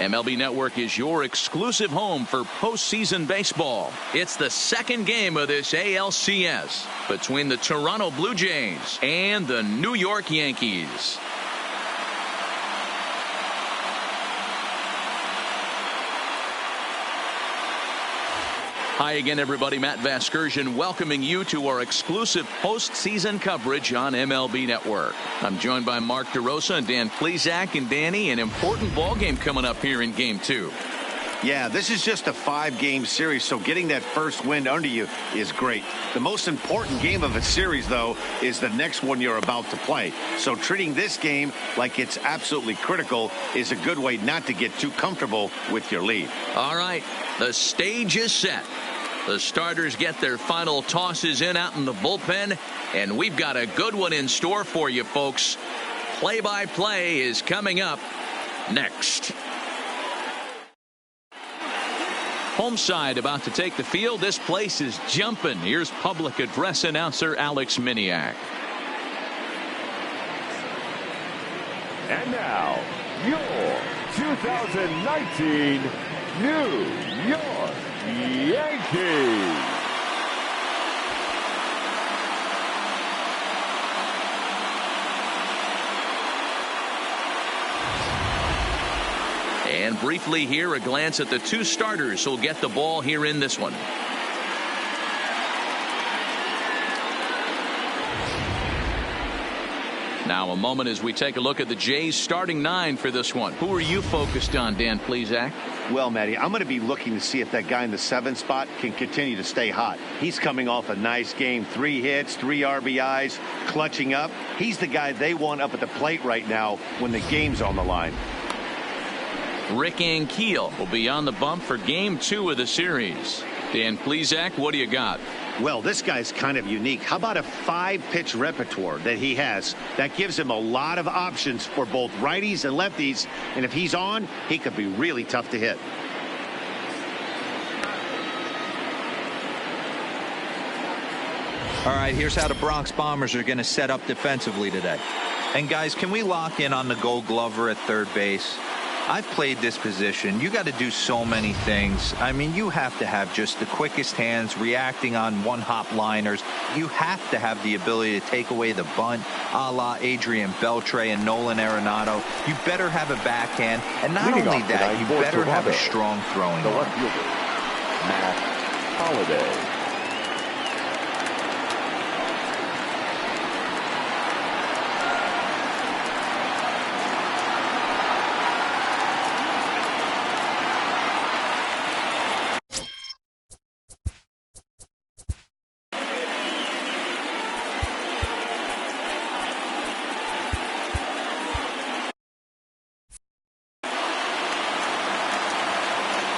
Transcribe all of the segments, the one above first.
MLB Network is your exclusive home for postseason baseball. It's the second game of this ALCS between the Toronto Blue Jays and the New York Yankees. Hi again, everybody. Matt Vasgersian welcoming you to our exclusive postseason coverage on MLB Network. I'm joined by Mark DeRosa and Dan Plesac. And Danny, an important ball game coming up here in Game 2. Yeah, this is just a 5-game series, so getting that first win under you is great. The most important game of a series, though, is the next one you're about to play. So treating this game like it's absolutely critical is a good way not to get too comfortable with your lead. All right, the stage is set. The starters get their final tosses in out in the bullpen, and we've got a good one in store for you, folks. Play-by-play is coming up next. Home side about to take the field. This place is jumping. Here's public address announcer Alex Miniak. And now, your 2019 New York Yankees. And briefly here, a glance at the two starters who'll get the ball here in this one. Now a moment as we take a look at the Jays starting 9 for this one. Who are you focused on, Dan Plesac? Well, Matty, I'm going to be looking to see if that guy in the 7th spot can continue to stay hot. He's coming off a nice game. 3 hits, 3 RBIs, clutching up. He's the guy they want up at the plate right now when the game's on the line. Rick Ankiel will be on the bump for Game 2 of the series. Dan Plesac, what do you got? Well, this guy's kind of unique. How about a 5-pitch repertoire that he has? That gives him a lot of options for both righties and lefties. And if he's on, he could be really tough to hit. All right, here's how the Bronx Bombers are going to set up defensively today. And guys, can we lock in on the Gold Glover at third base? I've played this position. You got to do so many things. I mean, you have to have just the quickest hands, reacting on one-hop liners. You have to have the ability to take away the bunt, a la Adrian Beltre and Nolan Arenado. You better have a backhand, and not only that, you better have a strong throwing arm. Matt Holliday.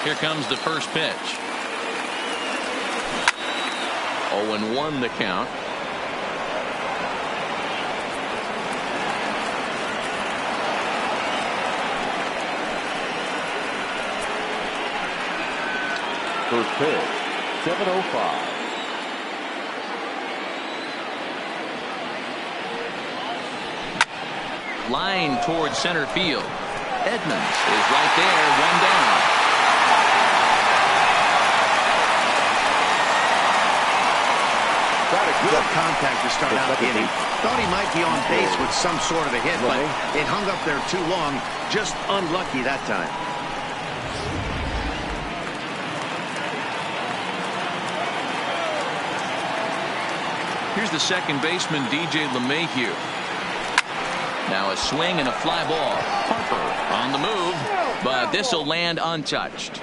Here comes the first pitch. 0-1 the count. First pitch, 7:05. Line towards center field. Edmonds is right there, 1 down. Good contact to start out the inning. Thought he might be on base with some sort of a hit, but it hung up there too long. Just unlucky that time. Here's the second baseman, DJ LeMahieu. Now a swing and a fly ball. Harper on the move, but this will land untouched.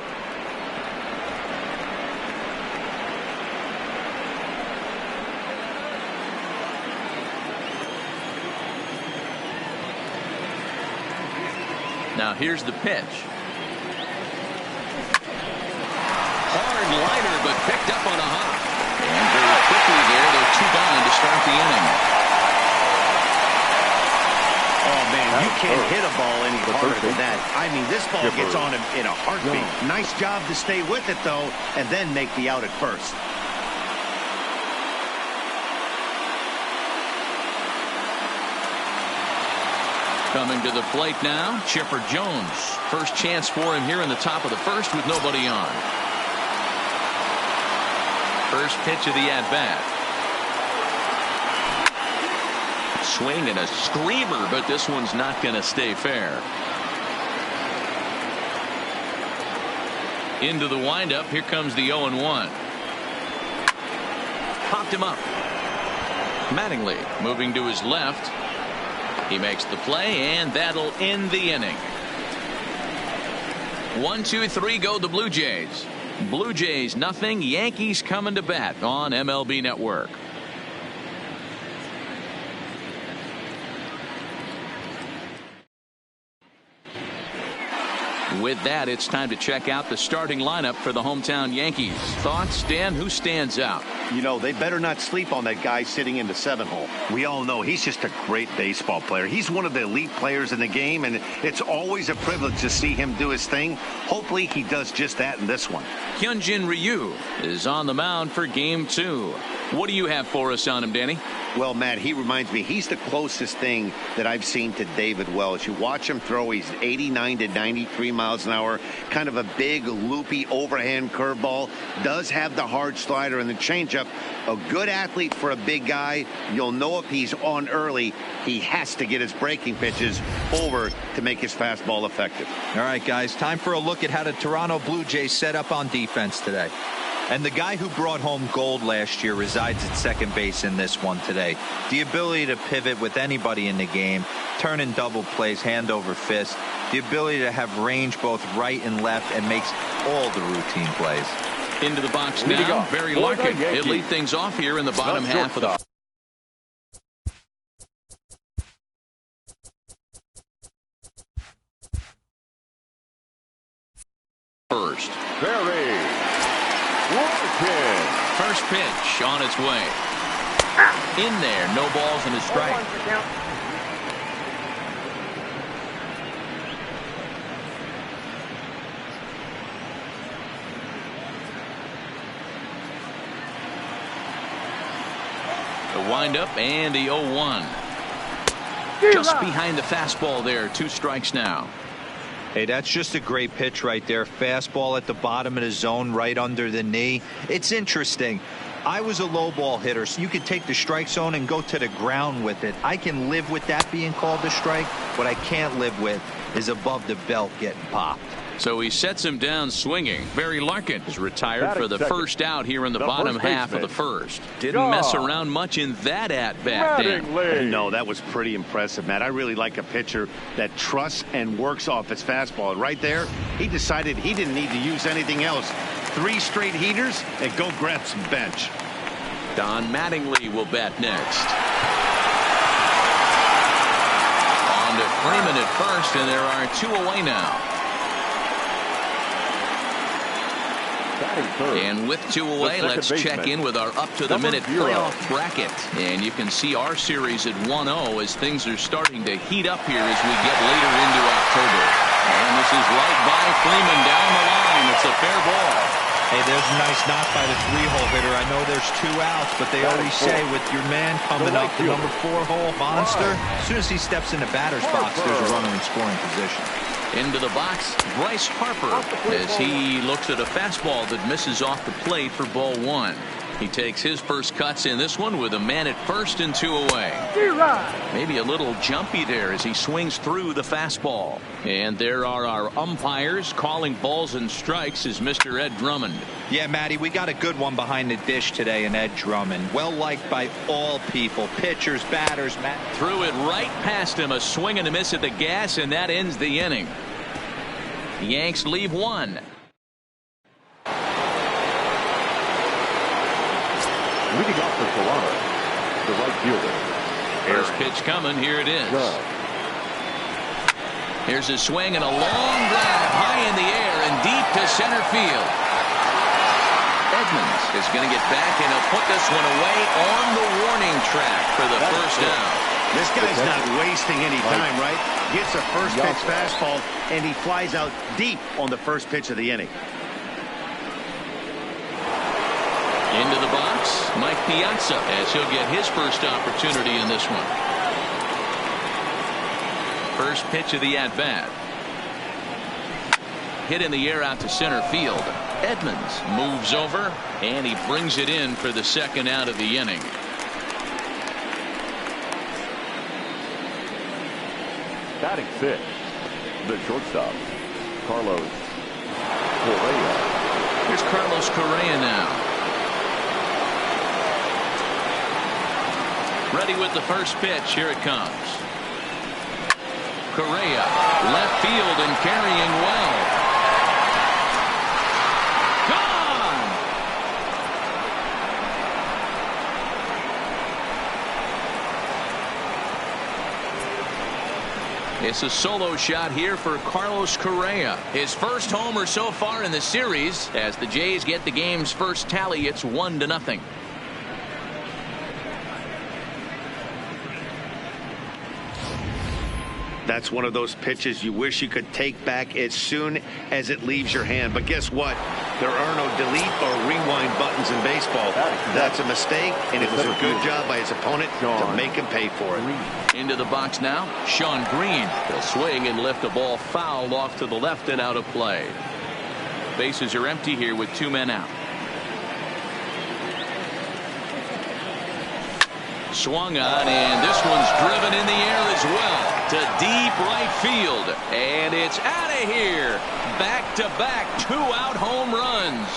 Now here's the pitch. Hard liner, but picked up on a hop. And very quickly there, they're 2 down to start the inning. Oh, man, you can't hit a ball any harder than that. I mean, this ball gets on him in a heartbeat. Nice job to stay with it, though, and then make the out at first. Coming to the plate now, Chipper Jones. First chance for him here in the top of the first with nobody on. First pitch of the at-bat. Swing and a screamer, but this one's not going to stay fair. Into the windup. Here comes the 0-1. Popped him up. Mattingly moving to his left. He makes the play, and that'll end the inning. 1, 2, 3 go the Blue Jays. Blue Jays nothing. Yankees coming to bat on MLB Network. With that, it's time to check out the starting lineup for the hometown Yankees. Thoughts, Dan? Who stands out? You know, they better not sleep on that guy sitting in the 7-hole. We all know he's just a great baseball player. He's one of the elite players in the game, and it's always a privilege to see him do his thing. Hopefully he does just that in this one. Hyunjin Ryu is on the mound for Game 2. What do you have for us on him, Danny? Well, Matt, he reminds me, he's the closest thing that I've seen to David Wells. You watch him throw, he's 89 to 93 miles an hour, kind of a big, loopy, overhand curveball. Does have the hard slider and the changeup. A good athlete for a big guy. You'll know if he's on early, he has to get his breaking pitches over to make his fastball effective. All right, guys, time for a look at how the Toronto Blue Jays set up on defense today. And the guy who brought home gold last year resides at second base in this one today. The ability to pivot with anybody in the game, turn in double plays, hand over fist. The ability to have range both right and left and makes all the routine plays. Into the box now, Barry Larkin. He'll lead things off here in the bottom half of the first. Barry Larkin. First pitch on its way. In there, no balls and a strike. The windup and the 0-1. Just behind the fastball there. 2 strikes now. Hey, that's just a great pitch right there. Fastball at the bottom of the zone, right under the knee. It's interesting. I was a low ball hitter, so you could take the strike zone and go to the ground with it. I can live with that being called a strike. What I can't live with is above the belt getting popped. So he sets him down swinging. Barry Larkin is retired for the first out here in the bottom half of the first. Didn't mess around much in that at-bat, Dan. No, that was pretty impressive, Matt. I really like a pitcher that trusts and works off his fastball. Right there, he decided he didn't need to use anything else. 3 straight heaters and go grab some bench. Don Mattingly will bat next. On to Freeman at first, and there are 2 away now. And with 2 away, let's check in with our up-to-the-minute playoff bracket. And you can see our series at 1-0 as things are starting to heat up here as we get later into October. And this is right by Freeman down the line. It's a fair ball. Hey, there's a nice knock by the 3-hole hitter. I know there's 2 outs, but they always say with your man coming up, the number 4-hole monster, as soon as he steps in the batter's box, there's a runner in scoring position. Into the box, Bryce Harper, as he looks at a fastball that misses off the plate for ball 1. He takes his first cuts in this one with a man at first and 2 away. Maybe a little jumpy there as he swings through the fastball. And there are our umpires calling balls and strikes is Mr. Ed Drummond. Yeah, Matty, we got a good one behind the dish today in Ed Drummond. Well liked by all people, pitchers, batters. Threw it right past him, a swing and a miss at the gas, and that ends the inning. The Yanks leave 1. Leading off for Toronto, the right fielder. First pitch coming. Here it is. Here's a swing and a long drive high in the air and deep to center field. Edmonds is going to get back and he'll put this one away on the warning track for the first out. This guy's not wasting any time, right? Gets a first pitch fastball and he flies out deep on the first pitch of the inning. Into the box, Mike Piazza, as he'll get his first opportunity in this one. First pitch of the at-bat. Hit in the air out to center field. Edmonds moves over, and he brings it in for the second out of the inning. Batting sixth, the shortstop, Carlos Correa. Here's Carlos Correa now. Ready with the first pitch. Here it comes. Correa, left field and carrying well. Gone! It's a solo shot here for Carlos Correa. His first homer so far in the series. As the Jays get the game's first tally, it's 1-0. That's one of those pitches you wish you could take back as soon as it leaves your hand. But guess what? There are no delete or rewind buttons in baseball. That's a mistake, and it was a good job by his opponent to make him pay for it. Into the box now, Sean Green. He'll swing and lift a ball foul off to the left and out of play. Bases are empty here with 2 men out. Swung on, and this one's driven in the air as well to deep right field, and it's out of here. Back-to-back 2-out home runs.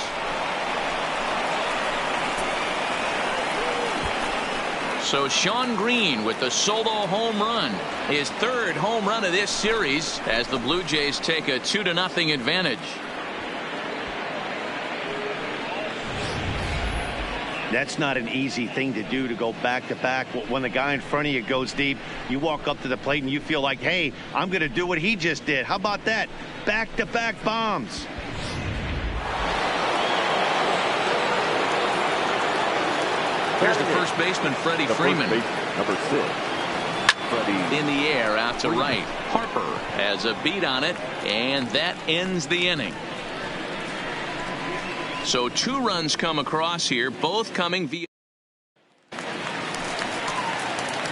So Sean Green with the solo home run, his third home run of this series, as the Blue Jays take a 2-0 advantage. That's not an easy thing to do, to go back-to-back. When the guy in front of you goes deep, you walk up to the plate and you feel like, hey, I'm going to do what he just did. How about that? Back-to-back bombs. Here's the first baseman, Freddie Freeman. Number 6, Freddie. In the air, out to right. Harper has a beat on it, and that ends the inning. So 2 runs come across here, both coming via.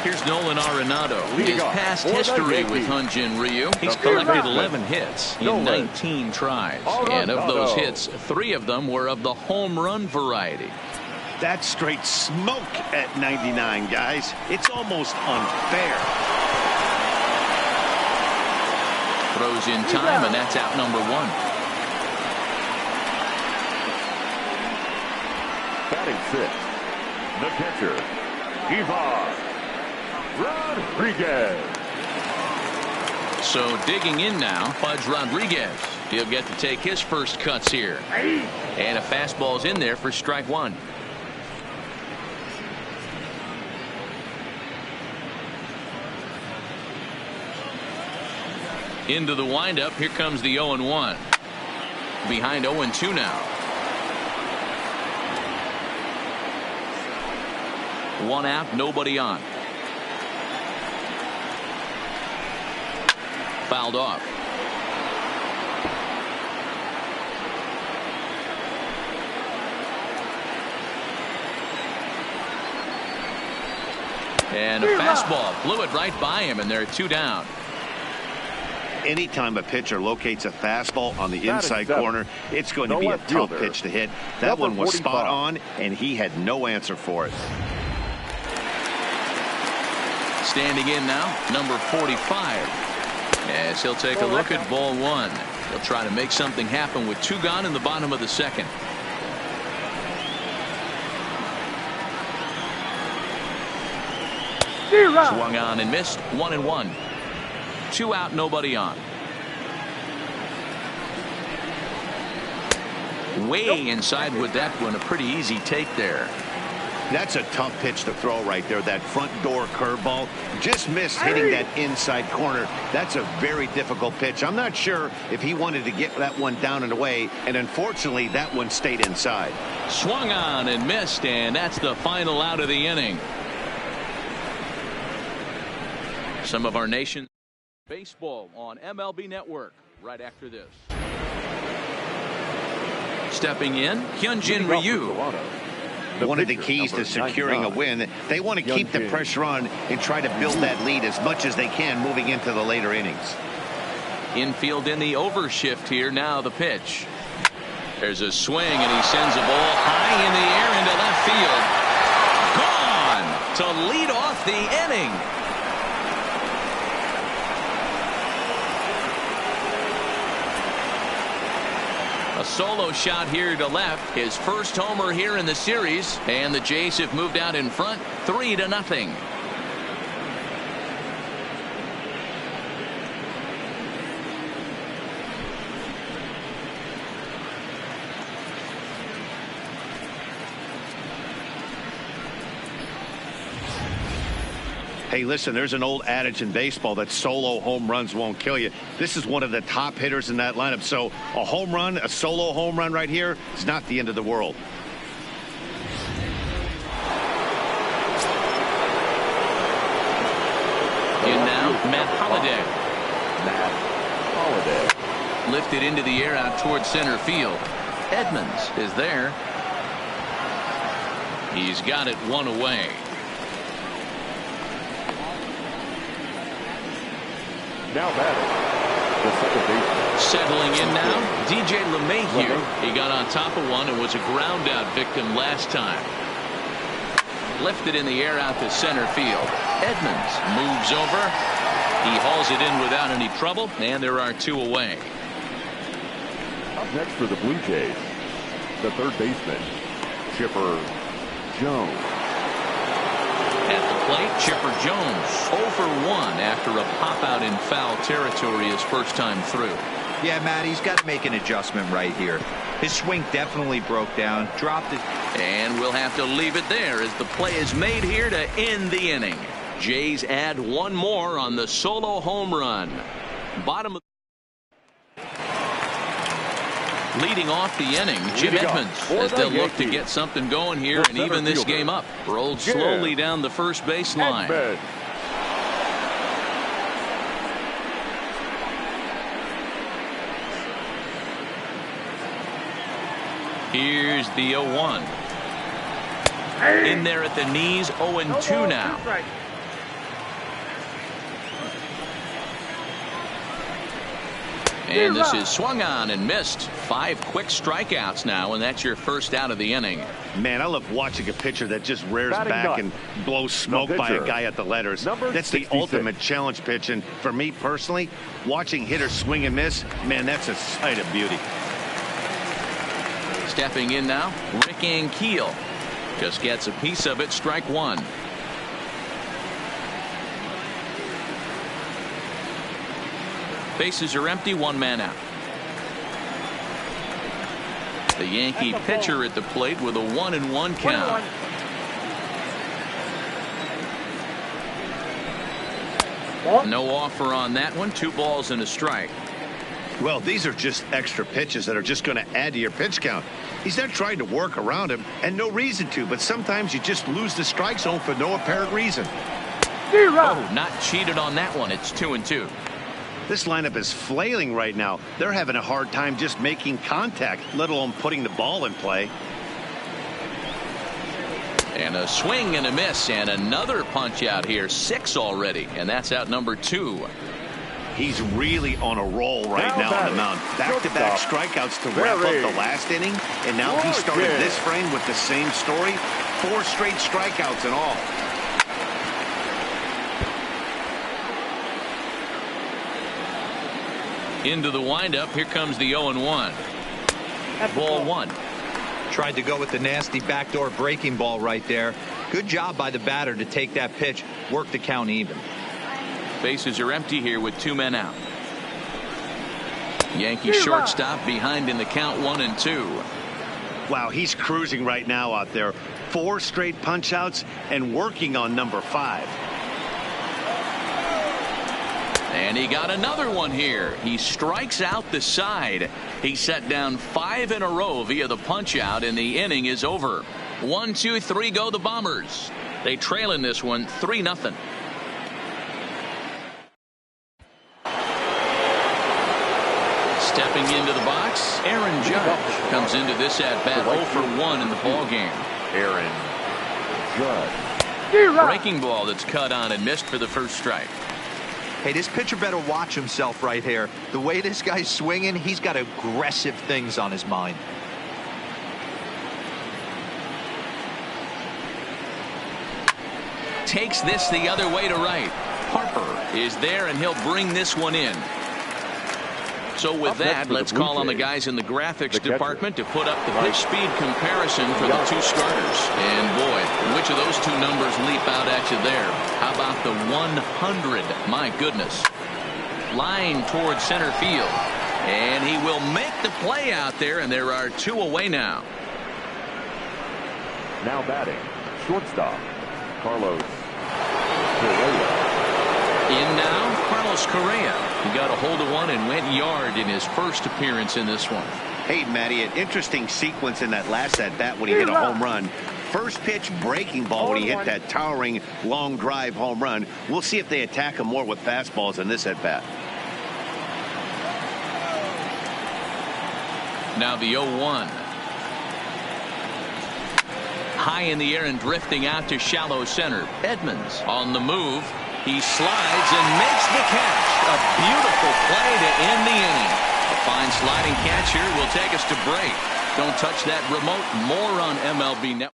Here's Nolan Arenado. His past history with Hyun-Jin Ryu. He's collected 11 hits in 19 tries. And of those hits, 3 of them were of the home run variety. That's straight smoke at 99, guys. It's almost unfair. Throws in time, and that's out number 1. Batting sixth, the catcher, Ivan Rodriguez. So digging in now, Pudge Rodriguez. He'll get to take his first cuts here. And a fastball's in there for strike 1. Into the windup. Here comes the 0-1. Behind 0-2 now. 1 out, nobody on. Fouled off. And a fastball blew it right by him, and they're 2 down. Anytime a pitcher locates a fastball on the inside corner, it's going to be a tough pitch to hit. That one was spot on, and he had no answer for it. Standing in now, number 45. As he'll take a look at ball 1. He'll try to make something happen with 2 gone in the bottom of the second. Swung on and missed. 1-1. 2 out, nobody on. Way inside with that one. A pretty easy take there. That's a tough pitch to throw right there. That front door curveball just missed hitting that inside corner. That's a very difficult pitch. I'm not sure if he wanted to get that one down and away, and unfortunately that one stayed inside. Swung on and missed, and that's the final out of the inning. Some of our nation's baseball on MLB Network right after this. Stepping in, Hyun-Jin Ryu. one of the keys to securing a win. They want to keep the pressure on and try to build that lead as much as they can moving into the later innings. Infield in the overshift here. Now the pitch. There's a swing, and he sends a ball high in the air into left field. Gone to lead off the inning. A solo shot here to left. His first homer here in the series. And the Jays have moved out in front 3-0. Hey, listen, there's an old adage in baseball that solo home runs won't kill you. This is one of the top hitters in that lineup. So a home run, a solo home run right here is not the end of the world. In now, Matt Holliday. Matt Holliday. Lifted into the air out towards center field. Edmonds is there. He's got it one away. Now batting, the second baseman. Settling in now, DJ LeMahieu. He got on top of one and was a ground out victim last time. Lifted in the air out to center field. Edmonds moves over. He hauls it in without any trouble, and there are two away. Up next for the Blue Jays, the third baseman, Chipper Jones. At the plate, Chipper Jones 0 for 1 after a pop out in foul territory his first time through. Yeah, Matt, he's got to make an adjustment right here. His swing definitely broke down, dropped it. And we'll have to leave it there as the play is made here to end the inning. Jays add one more on the solo home run. Bottom of leading off the inning, Jim Edmonds, as they'll look to get something going here and even this game up. Rolled slowly down the first base line. Here's the 0-1. In there at the knees, 0-2 now. And this is swung on and missed. 5 quick strikeouts now, and that's your first out of the inning. Man, I love watching a pitcher that just rears back and blows smoke by a guy at the letters. That's the ultimate challenge pitch, and for me personally, watching hitters swing and miss, man, that's a sight of beauty. Stepping in now, Rick Ankiel. Just gets a piece of it, strike one. Bases are empty, one man out. The Yankee pitcher at the plate with a 1-1 count. No offer on that one. 2 balls and a strike. Well, these are just extra pitches that are just going to add to your pitch count. He's not trying to work around him, and no reason to, but sometimes you just lose the strike zone for no apparent reason. Oh, not cheated on that one. It's 2-2. This lineup is flailing right now. They're having a hard time just making contact, let alone putting the ball in play. And a swing and a miss, and another punch out here. 6 already, and that's out number 2. He's really on a roll right now on the mound. Back-to-back strikeouts to wrap up the last inning, and now he started this frame with the same story. 4 straight strikeouts in all. Into the windup. Here comes the 0-1. Ball 1. Tried to go with the nasty backdoor breaking ball right there. Good job by the batter to take that pitch, work the count even. Bases are empty here with 2 men out. Yankee shortstop behind in the count, 1-2. Wow, he's cruising right now out there. 4 straight punch outs and working on number 5. And he got another one here. He strikes out the side. He set down 5 in a row via the punch out, and the inning is over. 1, 2, 3 go the Bombers. They trail in this one 3-0. Stepping into the box, Aaron Judge comes into this at bat 0 for 1 in the ball game. Aaron Judge. Breaking ball that's cut on and missed for the first strike. Hey, this pitcher better watch himself right here. The way this guy's swinging, he's got aggressive things on his mind. Takes this the other way to right. Harper is there, and he'll bring this one in. So with that, let's call on the guys in the graphics department to put up the pitch speed comparison for the two starters. And boy, which of those two numbers leap out at you there? How about the 100? My goodness. Line towards center field. And he will make the play out there, and there are two away now. Now batting, shortstop, Carlos Correa. In now, Carlos Correa. He got a hold of one and went yard in his first appearance in this one. Hey, Matty, an interesting sequence in that last at-bat when he hit a home run. First pitch breaking ball when he hit that towering long drive home run. We'll see if they attack him more with fastballs in this at-bat. Now the 0-1. High in the air and drifting out to shallow center. Edmonds on the move. He slides and makes the catch. A beautiful play to end the inning. A fine sliding catch here will take us to break. Don't touch that remote. More on MLB Network.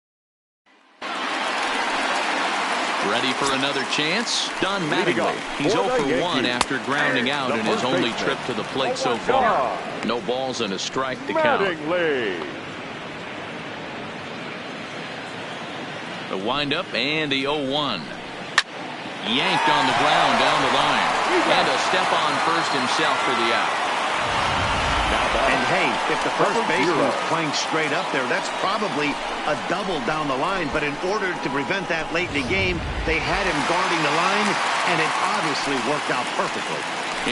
Ready for another chance? Don Mattingly. He's 0 for 1 after grounding out in his only trip to the plate so far. No balls and a strike to count. The windup and the 0-1. Yanked on the ground down the line. And a step on first himself for the out. And hey, if the first baseman was playing straight up there, that's probably a double down the line. But in order to prevent that late in the game, they had him guarding the line, and it obviously worked out perfectly.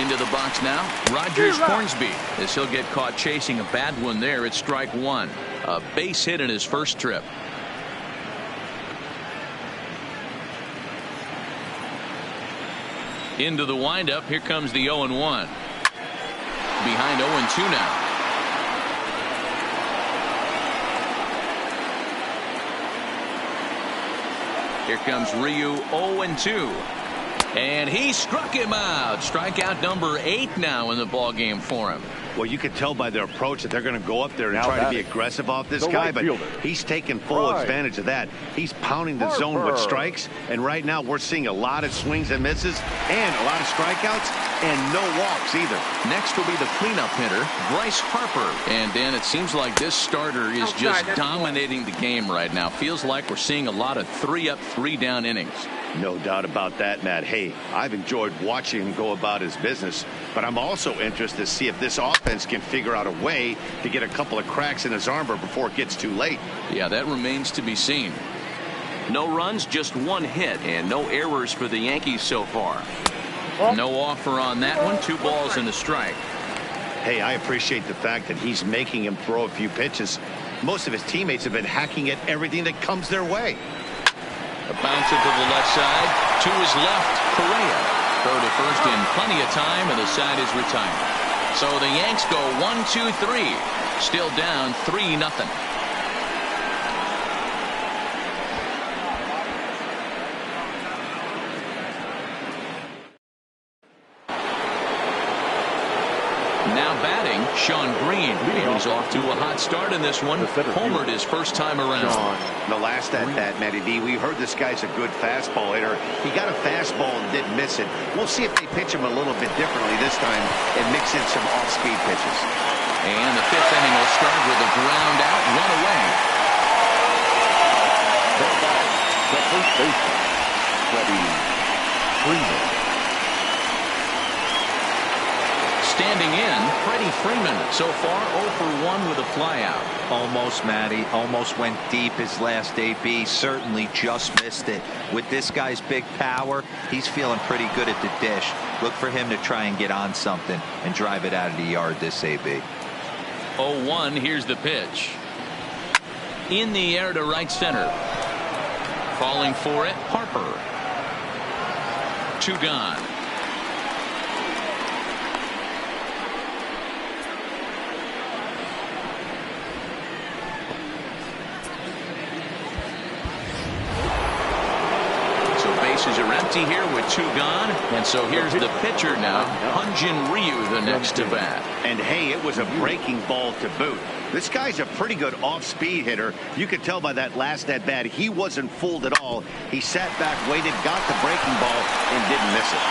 Into the box now, Rogers Hornsby, as he'll get caught chasing a bad one there at strike one. A base hit in his first trip. Into the windup. Here comes the 0-1. Behind 0-2 now. Here comes Ryu, 0-2. And he struck him out. Strikeout number 8 now in the ball game for him. Well, you can tell by their approach that they're going to go up there and try to be aggressive off this guy, but he's taking full advantage of that. He's pounding the zone with strikes, and right now we're seeing a lot of swings and misses and a lot of strikeouts and no walks either. Next will be the cleanup hitter, Bryce Harper. And, Dan, it seems like this starter is just dominating the game right now. Feels like we're seeing a lot of 3-up, 3-down innings. No doubt about that, Matt. Hey, I've enjoyed watching him go about his business, but I'm also interested to see if this offense can figure out a way to get a couple of cracks in his armor before it gets too late. Yeah, that remains to be seen. No runs, just one hit, and no errors for the Yankees so far. No offer on that one. 2 balls and a strike. Hey, I appreciate the fact that he's making him throw a few pitches. Most of his teammates have been hacking at everything that comes their way. A bouncer to the left side. To his left, Correa. Throw to first in plenty of time, and the side is retired. So the Yanks go 1-2-3. Still down 3-0. Now batting, Sean Green. He's off to a hot start in this one. Homered his first time around. The last at Matty D, we heard this guy's a good fastball hitter. He got a fastball and didn't miss it. We'll see if they pitch him a little bit differently this time and mix in some off-speed pitches. And the 5th inning will start with a ground out, 1 away. The first baseman, Freddie Freeman. Standing in, Freddie Freeman. So far 0 for 1 with a flyout. Almost, Matty. Almost went deep his last AB. Certainly just missed it. With this guy's big power, he's feeling pretty good at the dish. Look for him to try and get on something and drive it out of the yard this AB. 0-1. Here's the pitch. In the air to right center. Falling for it, Harper. 2 gone. bases are empty here with 2 gone. And so here's the pitcher now, Hyun-Jin Ryu, the next to bat. And hey, it was a breaking ball to boot. This guy's a pretty good off-speed hitter. You could tell by that last at-bat he wasn't fooled at all. He sat back, waited, got the breaking ball, and didn't miss it.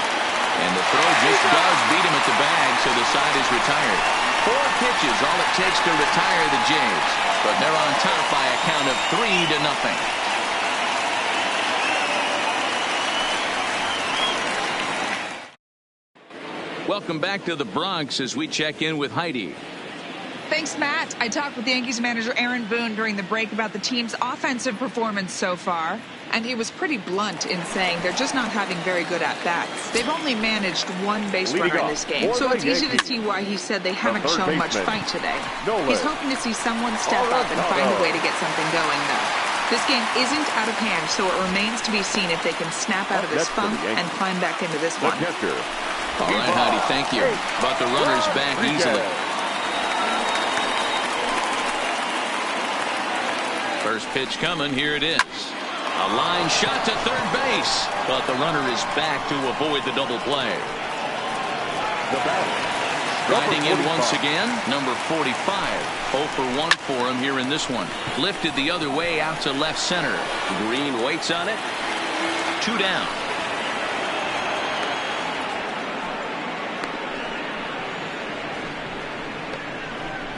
And the throw just does beat him at the bag, so the side is retired. 4 pitches, all it takes to retire the Jays. But they're on top by a count of 3-0. Welcome back to the Bronx as we check in with Heidi. Thanks, Matt. I talked with Yankees manager Aaron Boone during the break about the team's offensive performance so far, and he was pretty blunt in saying they're just not having very good at-bats. They've only managed 1 base runner in this game, so it's easy to see why he said they haven't shown much fight today. He's hoping to see someone step up and find a way to get something going, though. This game isn't out of hand, so it remains to be seen if they can snap out of this funk and climb back into this one. All right, Heidi, thank you. But the runner's back easily. First pitch coming, here it is. A line shot to third base, but the runner is back to avoid the double play. Riding in once again, number 45. 0 for 1 for him here in this one. Lifted the other way out to left center. Green waits on it. 2 down.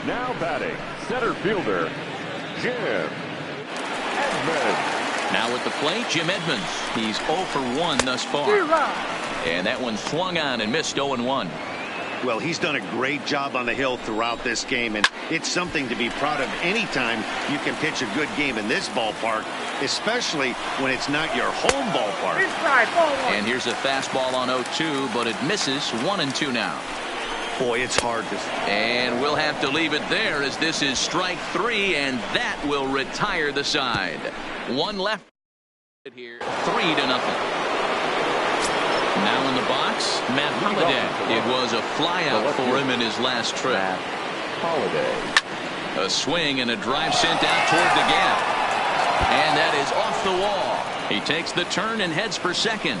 Now batting, center fielder, Jim Edmonds. Now at the plate, Jim Edmonds. He's 0 for 1 thus far. And that one swung on and missed 0-1. Well, he's done a great job on the hill throughout this game, and it's something to be proud of anytime you can pitch a good game in this ballpark, especially when it's not your home ballpark. And here's a fastball on 0-2, but it misses. 1-2 now. Boy, it's hard to... And we'll have to leave it there as this is strike 3, and that will retire the side. 1 left here, 3-0. Now in the box, Matt Holliday. It was a flyout for him in his last trip. Holliday. A swing and a drive sent out toward the gap. And that is off the wall. He takes the turn and heads for second.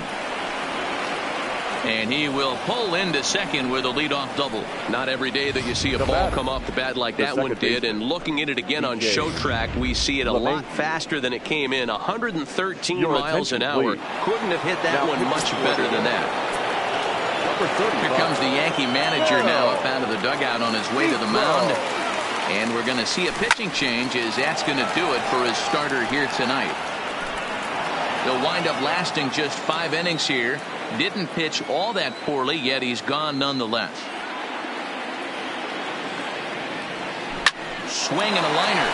And he will pull into second with a leadoff double. Not every day that you see a ball come off the bat like that one did. And looking at it again on show track, we see it a lot faster than it came in. 113 miles an hour. Couldn't have hit that one much better than that. Here comes the Yankee manager now up out of the dugout on his way to the mound. And we're going to see a pitching change as that's going to do it for his starter here tonight. He'll wind up lasting just 5 innings here. Didn't pitch all that poorly, yet he's gone nonetheless. Swing and a liner.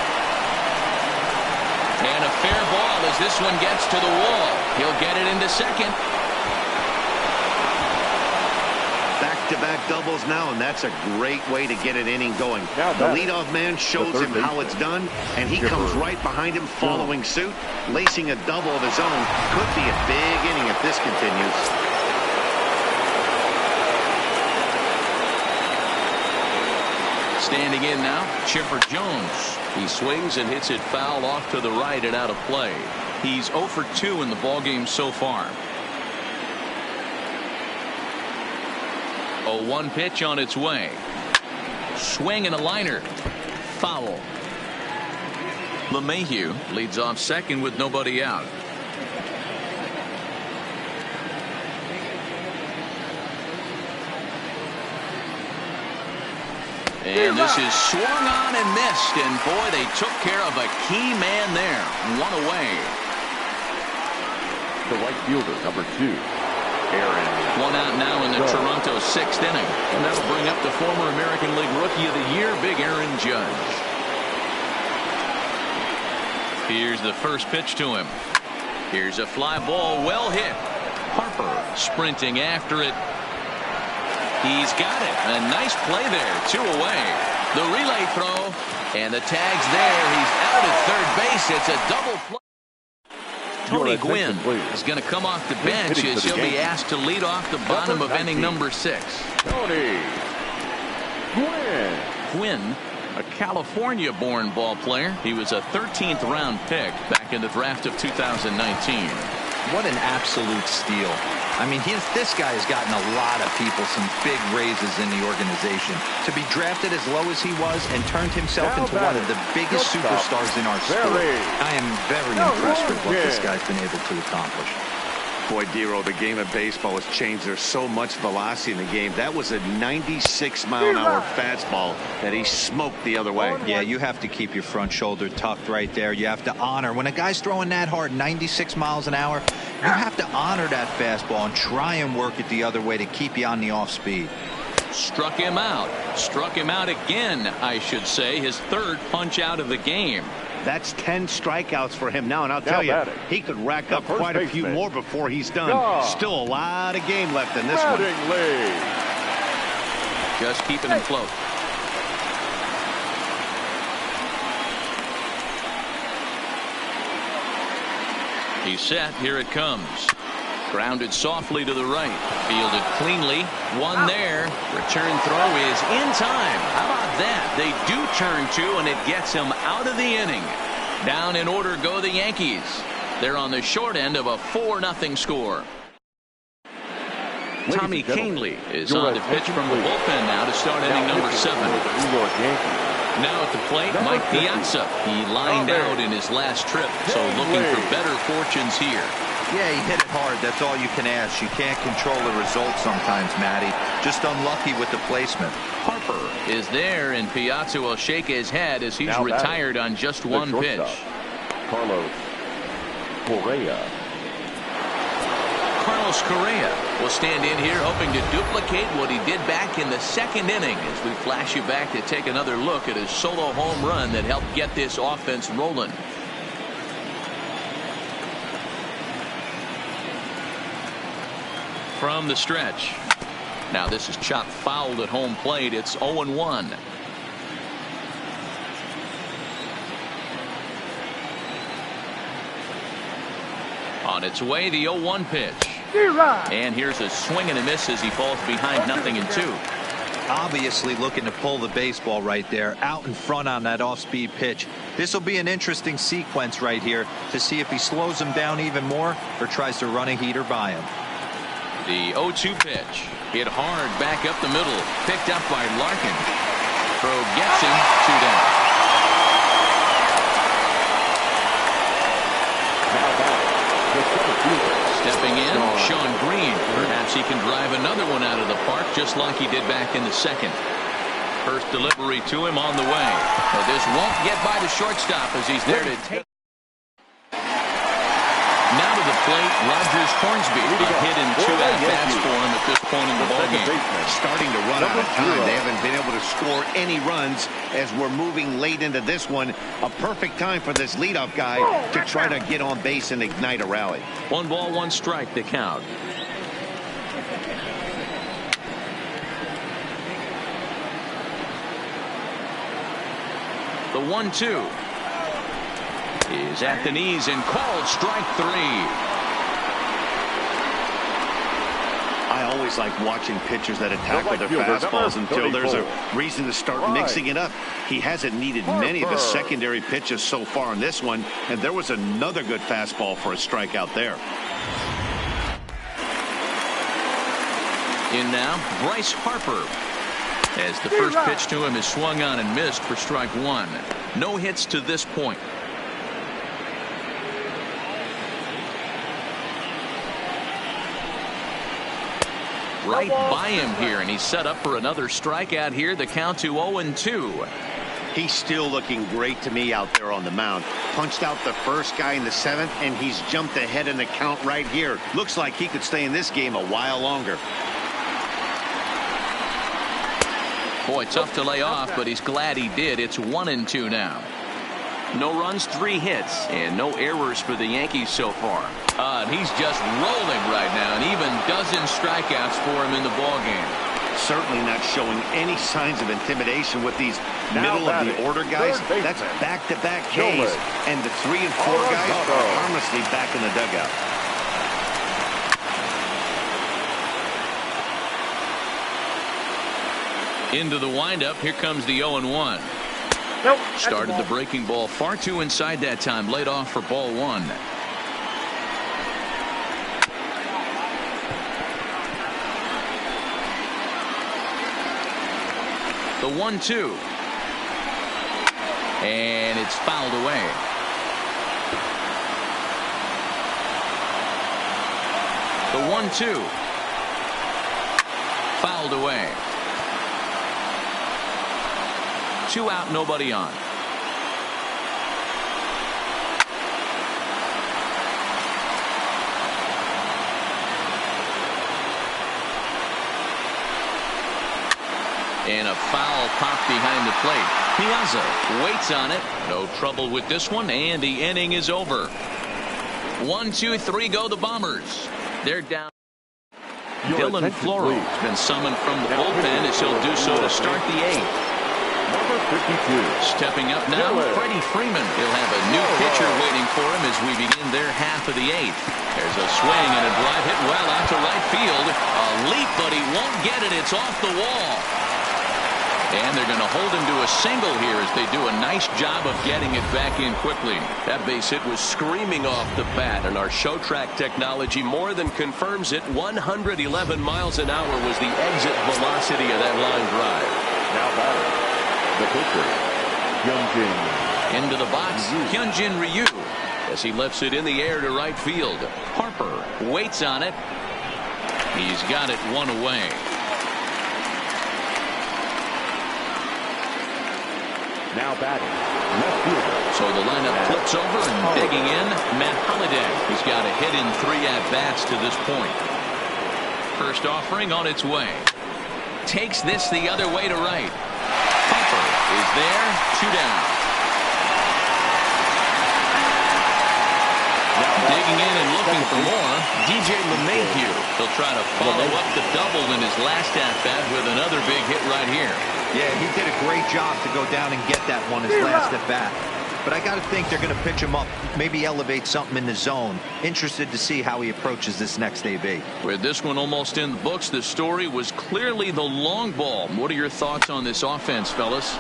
And a fair ball as this one gets to the wall. He'll get it into second. Back-to-back doubles now, and that's a great way to get an inning going. The leadoff man shows him how it's done, and he comes right behind him following suit. Lacing a double of his own could be a big inning if this continues. Standing in now, Chipper Jones. He swings and hits it foul off to the right and out of play. He's 0 for 2 in the ballgame so far. 0-1 pitch on its way. Swing and a liner. Foul. LeMahieu leads off second with nobody out. And this is swung on and missed. And boy, they took care of a key man there. 1 away. The right fielder, number 2. Aaron. 1 out now in the Toronto 6th inning. And that'll bring up the former American League Rookie of the Year, Big Aaron Judge. Here's the first pitch to him. Here's a fly ball, well hit. Harper sprinting after it. He's got it. A nice play there. 2 away. The relay throw. And the tag's there. He's out at third base. It's a double play. Tony Gwynn is going to come off the bench as he'll be asked to lead off the bottom of inning number 6. Tony Gwynn. Gwynn, a California-born ball player. He was a 13th round pick back in the draft of 2019. What an absolute steal. I mean, this guy has gotten a lot of people some big raises in the organization. To be drafted as low as he was and turned himself into one of the biggest superstars in our sport. I am very impressed with what this guy's been able to accomplish. Boy, Dero, the game of baseball has changed. There's so much velocity in the game. That was a 96-mile-an-hour fastball that he smoked the other way. Yeah, you have to keep your front shoulder tucked right there. You have to honor. When a guy's throwing that hard, 96 miles an hour, you have to honor that fastball and try and work it the other way to keep you on the off speed. Struck him out. Struck him out again, I should say. His third punch out of the game. That's 10 strikeouts for him now, and I'll tell you, he could rack up quite a few more before he's done. Still a lot of game left in this one. Just keeping him float. He's set. Here it comes. Grounded softly to the right. Fielded cleanly. One there. Return throw is in time. How about that? They do turn two, and it gets him out of the inning. Down in order go the Yankees. They're on the short end of a 4-0 score. Tommy Kahnle is on to pitch from the bullpen now to start inning number 7. Now at the plate, Mike Piazza. He lined out in his last trip, so looking for better fortunes here. Yeah, he hit it hard. That's all you can ask. You can't control the result sometimes, Matty. Just unlucky with the placement. Harper is there, and Piazza will shake his head as he's retired on just one pitch. Carlos Correa. Carlos Correa will stand in here hoping to duplicate what he did back in the second inning as we flash you back to take another look at his solo home run that helped get this offense rolling. From the stretch. Now this is chopped fouled at home plate. It's 0-1. On its way, the 0-1 pitch. And here's a swing and a miss as he falls behind 0-2. Obviously looking to pull the baseball right there out in front on that off-speed pitch. This will be an interesting sequence right here to see if he slows him down even more or tries to run a heater by him. The 0-2 pitch. Hit hard back up the middle. Picked up by Larkin. Throw gets him. 2 down. Stepping in, Sean Green. Perhaps he can drive another one out of the park just like he did back in the second. First delivery to him on the way. But this won't get by the shortstop as he's there to take. Now to the plate, Rogers Hornsby. A hit in 2 at-bats for him at this point in the ballgame. Starting to run out of time. They haven't been able to score any runs as we're moving late into this one. A perfect time for this leadoff guy to try to get on base and ignite a rally. 1 ball, 1 strike, the count. The 1-2. Is at the knees and called strike 3. I always like watching pitchers that attack with their fastballs until there's a reason to start mixing it up. He hasn't needed many of his secondary pitches so far in this one, and there was another good fastball for a strikeout there. In now, Bryce Harper. As the first pitch to him is swung on and missed for strike 1. No hits to this point. Right by him here, and he's set up for another strikeout here. The count to 0-2. He's still looking great to me out there on the mound. Punched out the first guy in the 7th, and he's jumped ahead in the count right here. Looks like he could stay in this game a while longer. Boy, tough to lay off, but he's glad he did. It's 1-2 now. No runs, 3 hits, and no errors for the Yankees so far. And he's just rolling right now, and even dozen strikeouts for him in the ballgame. Certainly not showing any signs of intimidation with these middle-of-the-order guys. That's back-to-back Ks, and the 3 and 4 guys are harmlessly back in the dugout. Into the windup, here comes the 0-1. Started the breaking ball far too inside that time. Laid off for ball 1. The 1-2. And it's fouled away. The 1-2. Fouled away. 2 out, nobody on. And a foul popped behind the plate. Piazza waits on it. No trouble with this one, and the inning is over. 1, 2, 3 go the Bombers. They're down. Dylan Floro has been summoned from the bullpen as he'll do so to start the 8th. Number 52. Stepping up now, Freddie Freeman. He'll have a new pitcher waiting for him as we begin their half of the 8th. There's a swing and a drive hit well out to right field. A leap, but he won't get it. It's off the wall. And they're going to hold him to a single here as they do a nice job of getting it back in quickly. That base hit was screaming off the bat, and our show track technology more than confirms it. 111 miles an hour was the exit velocity of that line drive. Now batting, the pitcher, Hyunjin. Into the box, Hyunjin Ryu, as he lifts it in the air to right field. Harper waits on it. He's got it 1 away. Now batting, left fielder. So the lineup flips over and digging in, Matt Holliday. He's got a hit in 3 at-bats to this point. First offering on its way. Takes this the other way to right. Harper is there, 2 down. Digging in and looking for more, DJ LeMahieu. He'll try to follow up the double in his last at-bat with another big hit right here. Yeah, he did a great job to go down and get that one his last at bat. But I got to think they're going to pitch him up, maybe elevate something in the zone. Interested to see how he approaches this next AB. With this one almost in the books, the story was clearly the long ball. What are your thoughts on this offense, fellas?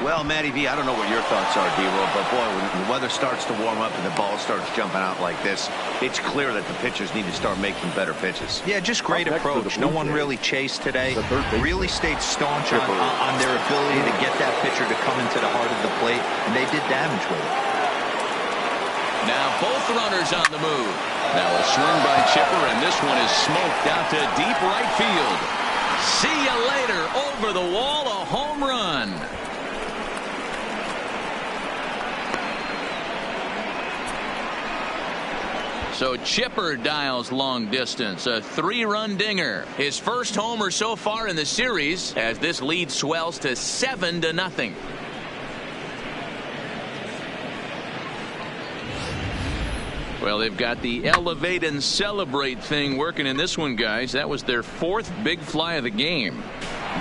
Well, Matty V, I don't know what your thoughts are, D-Roll, but boy, when the weather starts to warm up and the ball starts jumping out like this, it's clear that the pitchers need to start making better pitches. Yeah, just great approach. No one really chased today. Really stayed staunch on their ability to get that pitcher to come into the heart of the plate, and they did damage with it. Now both runners on the move. Now a swing by Chipper, and this one is smoked out to deep right field. See you later. Over the wall, a home run. So Chipper dials long distance, a 3-run dinger. His first homer so far in the series as this lead swells to 7-0. Well, they've got the elevate and celebrate thing working in this one, guys. That was their 4th big fly of the game.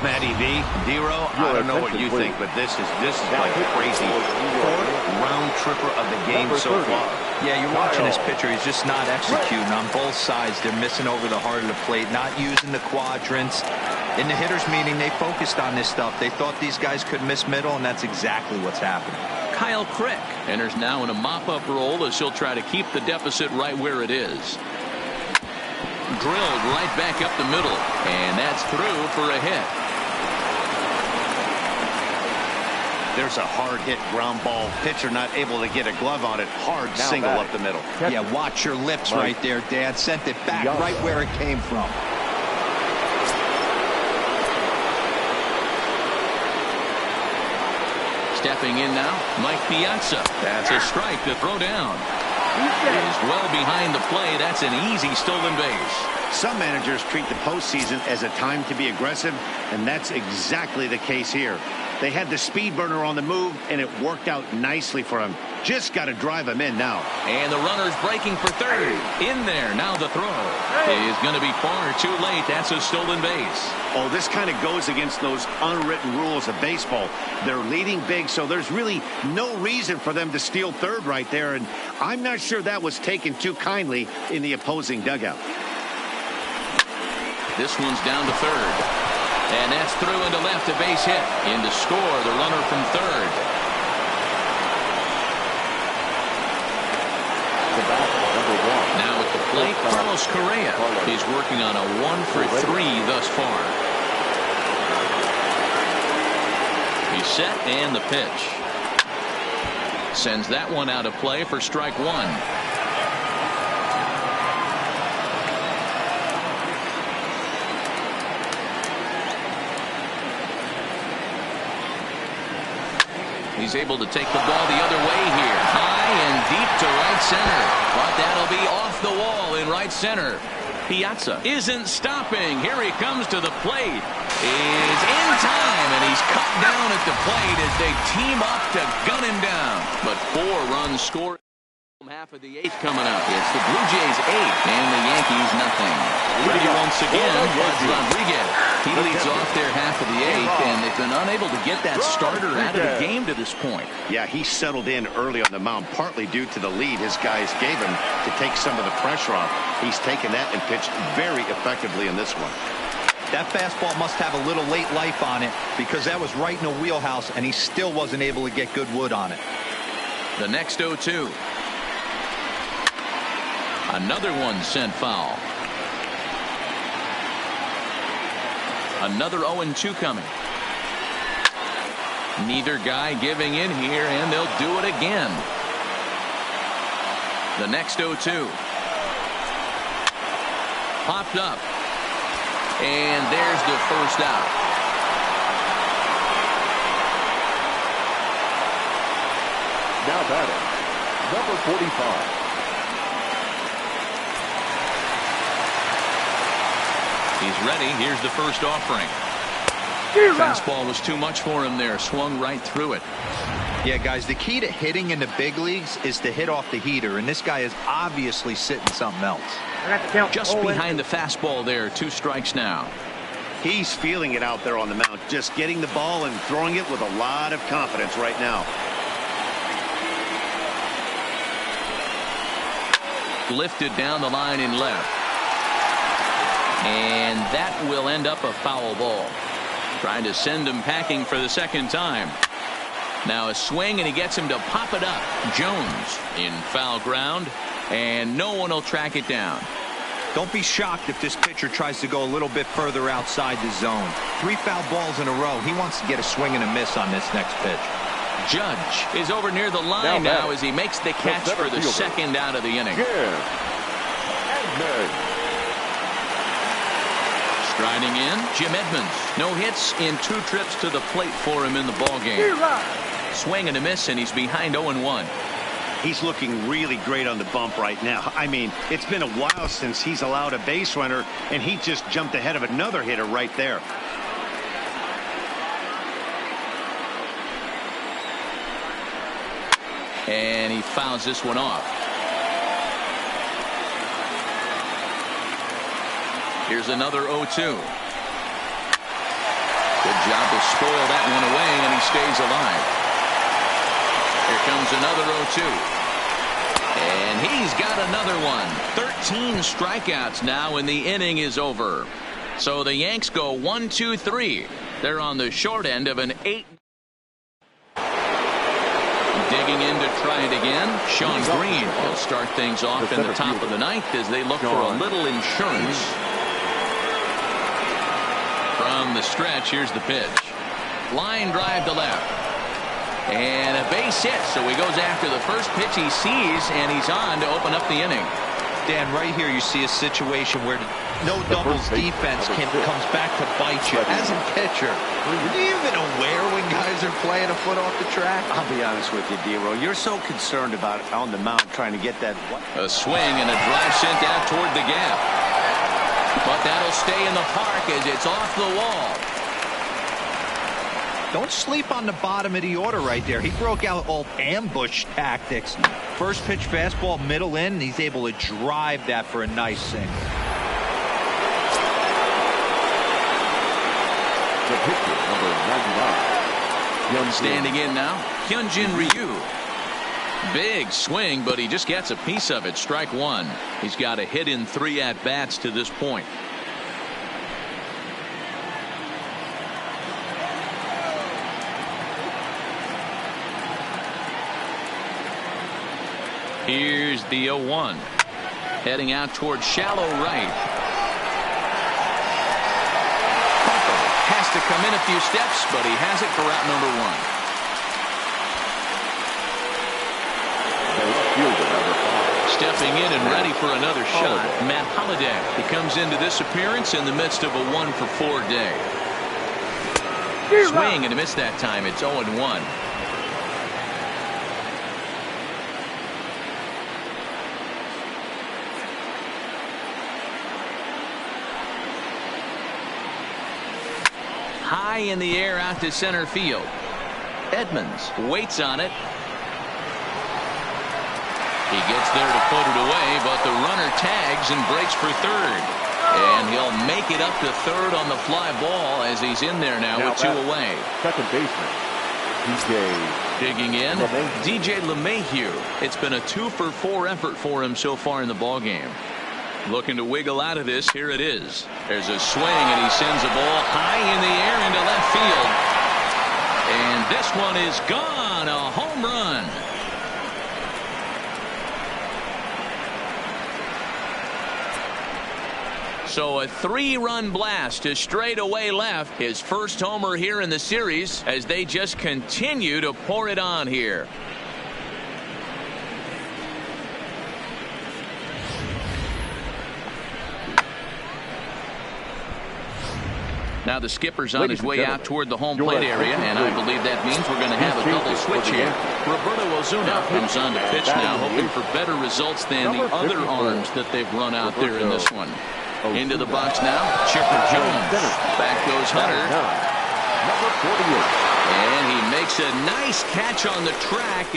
Matty V, D-Roll, I don't know what you think, but this is like crazy. 4th round tripper of the game so far. Yeah, you're watching this pitcher. He's just not executing on both sides. They're missing over the heart of the plate, not using the quadrants. In the hitters meeting, they focused on this stuff. They thought these guys could miss middle, and that's exactly what's happening. Kyle Crick enters now in a mop-up role as he'll try to keep the deficit right where it is. Drilled right back up the middle, and that's through for a hit. There's a hard hit ground ball. Pitcher not able to get a glove on it. Hard single up the middle. Yeah, watch your lips right there, Dad. Sent it back right where it came from. Stepping in now, Mike Piazza. That's a strike to throw down. He's well behind the play. That's an easy stolen base. Some managers treat the postseason as a time to be aggressive, and that's exactly the case here. They had the speed burner on the move, and it worked out nicely for him. Just got to drive him in now. And the runner's breaking for third. In there, now the throw. Is going to be far too late. That's a stolen base. Oh, this kind of goes against those unwritten rules of baseball. They're leading big, so there's really no reason for them to steal third right there, and I'm not sure that was taken too kindly in the opposing dugout. This one's down to third. And that's through into left, a base hit. In to score, the runner from third. Now at the plate, Carlos Correa. He's working on a 1-for-3 thus far. set and the pitch. Sends that one out of play for strike one. He's able to take the ball the other way here. High and deep to right center. But that'll be off the wall in right center. Piazza isn't stopping. Here he comes to the plate. Is in time, and he's cut down at the plate as they team up to gun him down. But 4 runs scored. Half of the 8th coming up. It's the Blue Jays 8 and the Yankees nothing. Leading once again was Rodriguez. He leads off their half of the 8th, and they've been unable to get that starter out of the game to this point. Yeah, he settled in early on the mound, partly due to the lead his guys gave him to take some of the pressure off. He's taken that and pitched very effectively in this one. That fastball must have a little late life on it because that was right in the wheelhouse, and he still wasn't able to get good wood on it. The next 0-2. Another one sent foul. Another 0-2 coming. Neither guy giving in here, and they'll do it again. The next 0-2. Popped up. And there's the first out. Now batting, number 45. He's ready. Here's the first offering. Fastball was too much for him there. Swung right through it. Yeah, guys, the key to hitting in the big leagues is to hit off the heater, and this guy is obviously sitting something else. Just behind the fastball there. 2 strikes now. He's feeling it out there on the mound, just getting the ball and throwing it with a lot of confidence right now. Lifted down the line in left. And that will end up a foul ball. Trying to send him packing for the second time. Now a swing, and he gets him to pop it up. Jones in foul ground, and no one will track it down. Don't be shocked if this pitcher tries to go a little bit further outside the zone. 3 foul balls in a row. He wants to get a swing and a miss on this next pitch. Judge is over near the line now as he makes the catch for the second out of the inning. Striding in, Jim Edmonds. No hits in 2 trips to the plate for him in the ballgame. Swing and a miss, and he's behind 0-1. He's looking really great on the bump right now. I mean, it's been a while since he's allowed a base runner, and he just jumped ahead of another hitter right there. And he fouls this one off. Here's another 0-2. Good job to spoil that one away, and he stays alive. Here comes another 0-2. And he's got another one. 13 strikeouts now, and the inning is over. So the Yanks go 1-2-3. They're on the short end of an 8. Digging in to try it again. Sean Green will start things off in the top of the 9th as they look for a little insurance. From the stretch, here's the pitch. Line drive to left. And a base hit, so he goes after the first pitch he sees, and he's on to open up the inning. Dan, right here you see a situation where no doubles defense comes back to bite you. As a pitcher, are you even aware when guys are playing a foot off the track? I'll be honest with you, D-Roll. You're so concerned about it on the mound trying to get that. A swing and a drive sent out toward the gap. But that'll stay in the park as it's off the wall. Don't sleep on the bottom of the order right there. He broke out all ambush tactics. First pitch fastball middle in, and he's able to drive that for a nice single. The pitcher, number 99. Standing in now, Hyunjin Ryu. Big swing, but he just gets a piece of it. Strike one. He's got a hit in 3 at-bats to this point. Here's the 0-1. Heading out toward shallow right. Has to come in a few steps, but he has it for out number one. The left fielder, number 5. Stepping in and ready for another shot, Matt Holliday. He comes into this appearance in the midst of a 1-for-4 day. Swing and a miss that time. It's 0-1. High in the air out to center field. Edmonds waits on it. He gets there to put it away, but the runner tags and breaks for third. And he'll make it up to third on the fly ball as he's in there now with 2 away. Second baseman, DJ. Digging in, DJ LeMahieu. It's been a 2-for-4 effort for him so far in the ballgame. Looking to wiggle out of this. Here it is. There's a swing, and he sends a ball high in the air into left field. And this one is gone. A home run. So a 3-run blast to straightaway left. His first homer here in the series as they just continue to pour it on here. Now the skipper's on his way out toward the home plate area, and I believe that means we're going to have a double switch here. Roberto Ozuna comes on to pitch now, hoping for better results than the other arms that they've run out there in this one. Into the box now, Chipper Jones. Back goes Hunter. And he makes a nice catch on the track.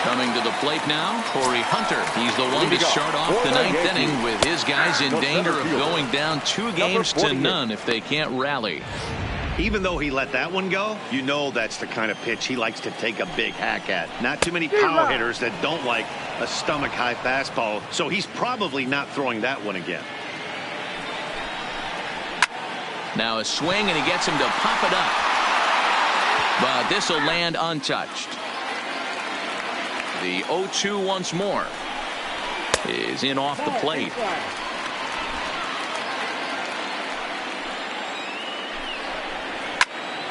Coming to the plate now, Corey Hunter. He's the one to start off the 9th inning with his guys in danger of going down 2-0 if they can't rally. Even though he let that one go, you know that's the kind of pitch he likes to take a big hack at. Not too many power hitters that don't like a stomach-high fastball, so he's probably not throwing that one again. Now a swing, and he gets him to pop it up. But this will land untouched. The 0-2 once more is in off the plate.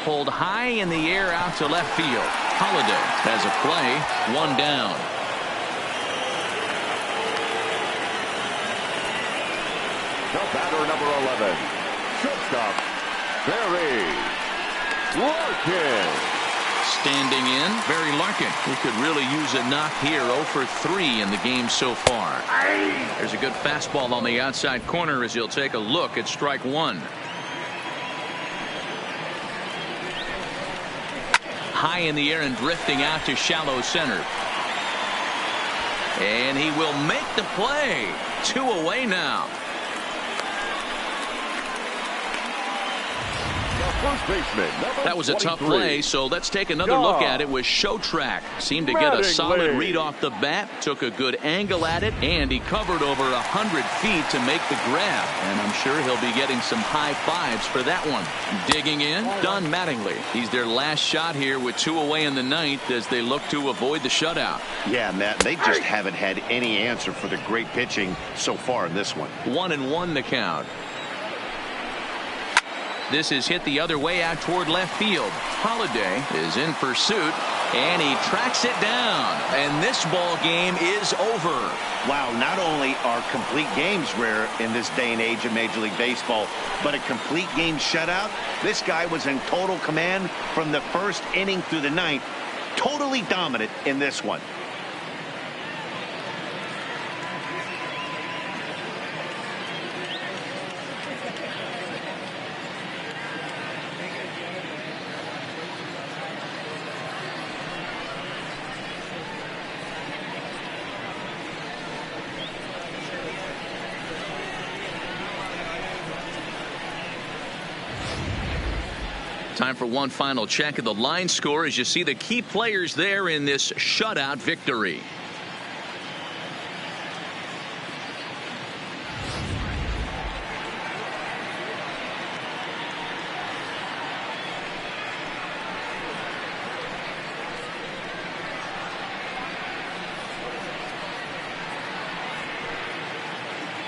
Pulled high in the air out to left field. Holliday has a play. 1 down. The batter, number 11, shortstop, Barry Larkin. Standing in, Barry Larkin. He could really use a knock here. 0 for 3 in the game so far. There's a good fastball on the outside corner as he'll take a look at strike 1. High in the air and drifting out to shallow center. And he will make the play. 2 away now. That was a tough play, so let's take another look at it with Show Track. Seemed to get a solid read off the bat, took a good angle at it, and he covered over 100 feet to make the grab. And I'm sure he'll be getting some high fives for that one. Digging in, Don Mattingly. He's their last shot here with 2 away in the 9th as they look to avoid the shutout. Yeah, Matt, they just haven't had any answer for the great pitching so far in this one. 1-1 the count. This is hit the other way out toward left field. Holliday is in pursuit, and he tracks it down. And this ball game is over. Wow, not only are complete games rare in this day and age of Major League Baseball, but a complete game shutout. This guy was in total command from the 1st inning through the 9th. Totally dominant in this one. Time for one final check of the line score as you see the key players there in this shutout victory.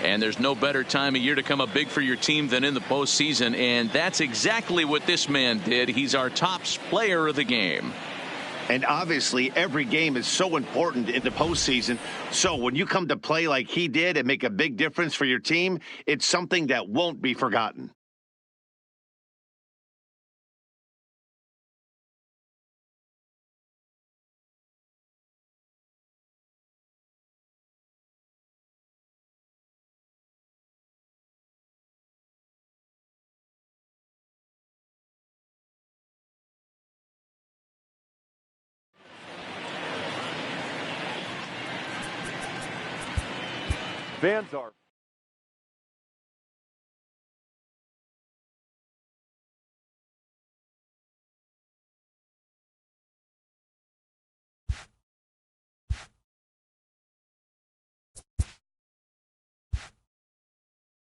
And there's no better time of year to come up big for your team than in the postseason, and that's exactly what this man did. He's our top player of the game. And obviously, every game is so important in the postseason. So when you come to play like he did and make a big difference for your team, it's something that won't be forgotten. Fans are